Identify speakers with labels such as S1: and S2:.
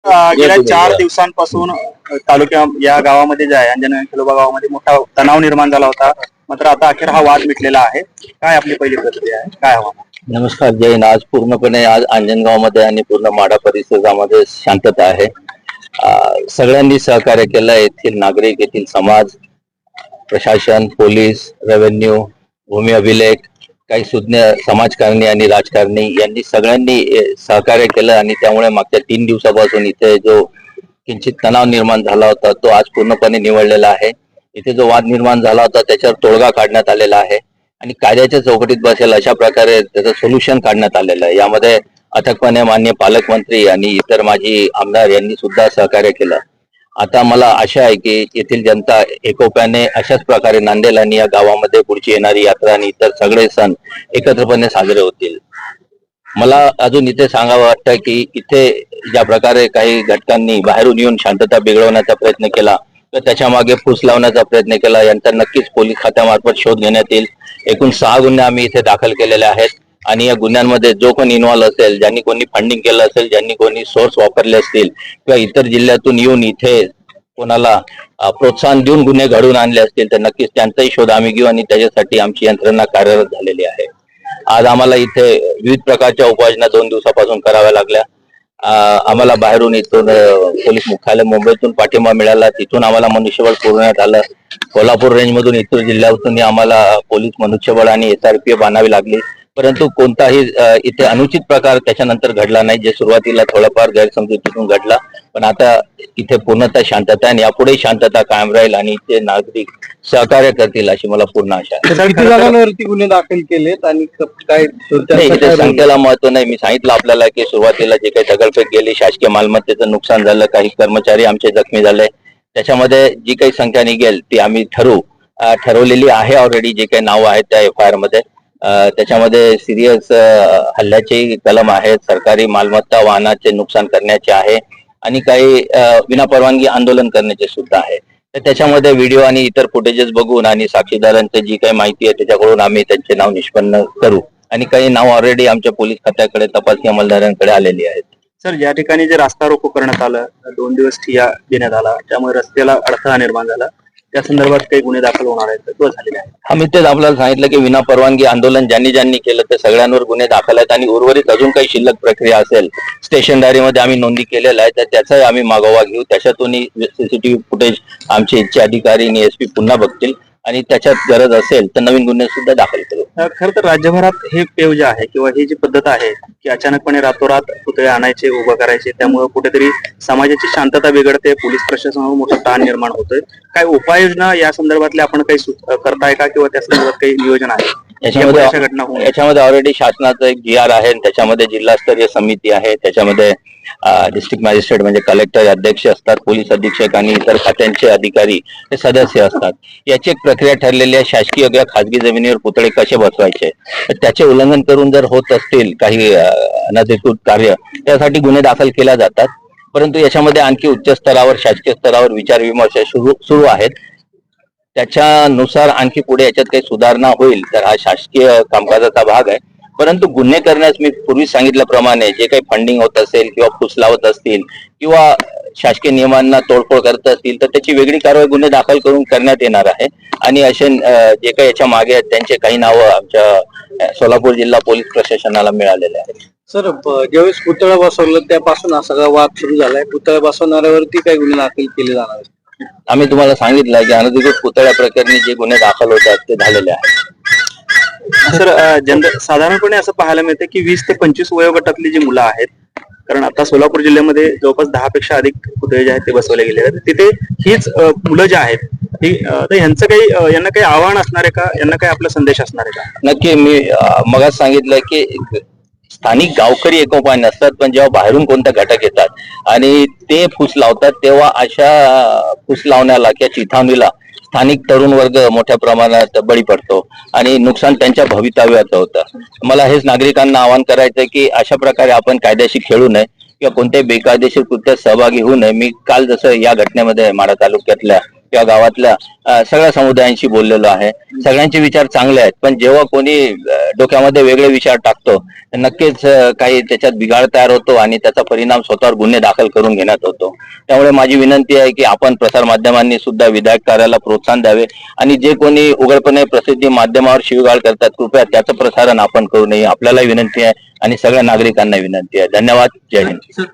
S1: गेल्या 4 दिवसांपासून तालुक्या या गावामध्ये जे आहे अंजनगाव खिलोबा गावामध्ये मोठा तणाव निर्माण झाला होता. मात्र आता अखेर हा वाद मिटलेला आहे. काय आपली पहिली प्रतिक्रिया आहे, काय हवा?
S2: नमस्कार, जय हिंद. आज पूर्णपणे आज अंजनगाव मध्ये आणि पूर्ण माडा परिसरामध्ये शांतता आहे. सगळ्यांनी सहकार्य केलं. येथील नागरिक, येथील समाज, प्रशासन, पोलीस, रेव्हेन्यू, भूमी अभिलेख, काही सुज्ञ समाजकारणी आणि राजकारणी यांनी सगळ्यांनी सहकार्य केलं आणि त्यामुळे मागच्या 3 दिवसापासून इथे जो किंचित तणाव निर्माण झाला होता तो आज पूर्णपणे निवळलेला आहे. इथे जो वाद निर्माण झाला होता त्याच्यावर तोडगा काढण्यात आलेला आहे आणि कायद्याच्या चौकटीत बसेल अशा प्रकारे त्याचं सोल्युशन काढण्यात आलेलं आहे. यामध्ये अथकपणे माननीय पालकमंत्री आणि इतर माजी आमदार यांनी सुद्धा सहकार्य केलं. आता मला आशा आहे की येथील जनता एकोप्याने अशाच प्रकारे नांदेल आणि या गावामध्ये पुढची येणारी यात्रा आणि इतर सगळे सण एकत्रपणे साजरे होतील. मला अजून इथे सांगावं वाटतं की इथे ज्या प्रकारे काही घटकांनी बाहेरून येऊन शांतता बिघडवण्याचा प्रयत्न केला तर त्याच्या मागे फूस लावण्याचा प्रयत्न केला. यांचा नक्कीच पोलीस खात्यामार्फत शोध घेण्यात येईल. एकूण 6 गुन्हे आम्ही इथे दाखल केलेले आहेत आणि या गुन्ह्यांमध्ये जो कोण इन्व्हॉल्व असेल, ज्यांनी कोणी फंडिंग केलं असेल, ज्यांनी कोणी सोर्स वापरले असतील किंवा इतर जिल्ह्यातून येऊन इथे कोणाला प्रोत्साहन देऊन गुन्हे घडवून आणले असतील तर नक्कीच त्यांचाही शोध आम्ही घेऊ आणि त्याच्यासाठी आमची यंत्रणा कार्यरत झालेली आहे. आज आम्हाला इथे विविध प्रकारच्या उपाययोजना 2 दिवसापासून कराव्या लागल्या. आम्हाला बाहेरून इथून पोलीस मुख्यालय मुंबईतून पाठिंबा मिळाला, तिथून आम्हाला मनुष्यबळ पुरवण्यात आलं. कोल्हापूर रेंजमधून इतर जिल्ह्यातून आम्हाला पोलीस मनुष्यबळ आणि SRPF आणावी लागली, परंतु कोणताही इथे अनुचित प्रकार त्याच्यानंतर घडला नाही. जे सुरुवातीला थोडाफार गैरसमजुतीतून घडला, पण आता इथे पूर्णतः शांतता आणि यापुढेही शांतता कायम राहील आणि इथे नागरिक सहकार्य करतील अशी मला पूर्ण आशा आहे.
S1: किती जागांवरती गुन्हे दाखल केलेत आणि काय
S2: इथे संख्येला महत्व नाही. मी सांगितलं आपल्याला की सुरुवातीला जे काही दगडफेक गेली, शासकीय मालमत्तेचं नुकसान झालं, काही कर्मचारी आमचे जखमी झाले, त्याच्यामध्ये जी काही संख्या निघेल ती आम्ही ठरवलेली आहे ऑलरेडी. जे काही नावं आहेत त्या FIR मध्ये त्याच्यामध्ये सिरियस हल्ल्याचे कलम आहेत, सरकारी मालमत्ता वाहनाचे नुकसान करण्याचे आहे आणि काही विनापरवानगी आंदोलन करण्याचे सुद्धा आहे. तर त्याच्यामध्ये व्हिडिओ आणि इतर फुटेजेस बघून आणि साक्षीदारांची जी काही माहिती आहे त्याच्याकडून आम्ही त्यांचे नाव निष्पन्न करू आणि काही नाव ऑलरेडी आमच्या पोलीस खात्याकडे, तपासणी अंमलदारांकडे आलेली आहेत.
S1: सर, ज्या ठिकाणी जे रास्ता रोको करण्यात आलं, 2 दिवस ठिय्या देण्यात आला, त्यामुळे रस्त्याला अडथळा निर्माण झाला, त्या संदर्भात काही गुन्हे दाखल होणार आहेत किंवा झालेले आहेत?
S2: आम्ही तेच आपल्याला सांगितलं की विनापरवानगी आंदोलन ज्यांनी केलं ते सगळ्यांवर गुन्हे दाखल आहेत आणि उर्वरित अजून काही शिल्लक प्रक्रिया असेल स्टेशन डायरीमध्ये आम्ही नोंदी केलेल्या आहे तर त्याचाही आम्ही मागोवा घेऊ. त्याच्यातूनही CCTV फुटेज आमचे इच्छा अधिकारी आणि SP पुन्हा बघतील आणि त्याच्यात गरज असेल तर नवीन गुन्हे सुद्धा दाखल करू.
S1: खरं तर राज्यभरात हे पेव जे आहे किंवा ही जी पद्धत आहे की अचानकपणे रातोरात पुतळे आणायचे, उभं करायचे, त्यामुळे कुठेतरी समाजाची शांतता बिघडते, पोलीस प्रशासनावर मोठा ताण निर्माण होतोय. काय उपाययोजना या संदर्भातले आपण काही करताय का किंवा त्या संदर्भात काही नियोजन आहे?
S2: याच्यामध्ये ऑलरेडी शासनाचं एक GR आहे, त्याच्यामध्ये जिल्हास्तरीय समिती आहे, त्याच्यामध्ये डिस्ट्रिक्ट मॅजिस्ट्रेट म्हणजे कलेक्टर अध्यक्ष असतात, पोलीस अधीक्षक आणि इतर खात्यांचे अधिकारी हे सदस्य असतात. याची एक प्रक्रिया ठरलेली आहे. शासकीय किंवा खासगी जमिनीवर पुतळे कसे बसवायचे तर त्याचे उल्लंघन करून जर होत असतील काही अनधिकृत कार्य त्यासाठी गुन्हे दाखल केले जातात. परंतु याच्यामध्ये आणखी उच्च स्तरावर, शासकीय स्तरावर विचार विमर्श सुरू आहेत. त्याच्यानुसार आणखी पुढे याच्यात काही सुधारणा होईल तर हा शासकीय कामकाजाचा भाग आहे. परंतु गुन्हे करण्यास मी पूर्वी सांगितल्याप्रमाणे जे काही फंडिंग होत असेल किंवा फूस लावत असतील किंवा शासकीय नियमांना तोडफोड करत असतील तर त्याची वेगळी कारवाई गुन्हे दाखल करून करण्यात येणार आहे आणि असे जे काही याच्या मागे आहेत त्यांचे काही नावं आमच्या सोलापूर जिल्हा पोलीस प्रशासनाला मिळालेले आहेत.
S1: सर, ज्यावेळेस पुतळा बसवलं त्यापासून हा सगळा वाद सुरू झालाय. पुतळा बसवणाऱ्यावरती काही गुन्हे दाखल केले जाणार आहेत?
S2: आम्ही तुम्हाला सांगितलं की अनधिकृत पुतळ्या प्रकरणी जे गुन्हे दाखल होतात ते झालेले आहेत.
S1: सर, साधारणपणे असं पाहायला मिळतं की 20 ते 25 वयोगटातली जी मुलं आहेत, कारण आता सोलापूर जिल्ह्यामध्ये जवळपास 10 पेक्षा अधिक पुतळे जे आहेत ते बसवले गेले आहेत, तिथे हीच मुलं जे आहेत तर यांचं काही यांना काही आव्हान असणार आहे का? यांना काही आपला संदेश असणार आहे का?
S2: नक्की. मी मगाच सांगितलं की स्थानिक गावकरी एकोपा नसतात, पण जेव्हा बाहेरून कोणत्या घटक येतात आणि ते फूस लावतात तेव्हा अशा फूस लावण्याला किंवा चिथावणीला स्थानिक तरुण वर्ग मोठ्या प्रमाणात बळी पडतो आणि नुकसान त्यांच्या भवितव्याचं होतं. मला हेच नागरिकांना आवाहन करायचं की अशा प्रकारे आपण कायद्याशी खेळू नये किंवा कोणत्याही बेकायदेशीर कृत्यात सहभागी होऊ नये. मी काल जसं या घटनेमध्ये माढा तालुक्यातल्या किंवा गावातल्या सगळ्या समुदायांशी बोललेलो आहे. सगळ्यांचे विचार चांगले आहेत, पण जेव्हा कोणी डोक्यामध्ये वेगळे विचार टाकतो तर नक्कीच काही त्याच्यात बिघाड तयार होतो आणि त्याचा परिणाम स्वतःवर गुन्हे दाखल करून घेण्यात होतो. त्यामुळे माझी विनंती आहे की आपण प्रसार माध्यमांनी सुद्धा विधायक कार्याला प्रोत्साहन द्यावे आणि जे कोणी उघडपणे प्रसिद्धी माध्यमावर शिवीगाळ करतात कृपया त्याचं प्रसारण आपण करू नये. आपल्याला विनंती आहे आणि सगळ्या नागरिकांना विनंती आहे. धन्यवाद. जय हिंद.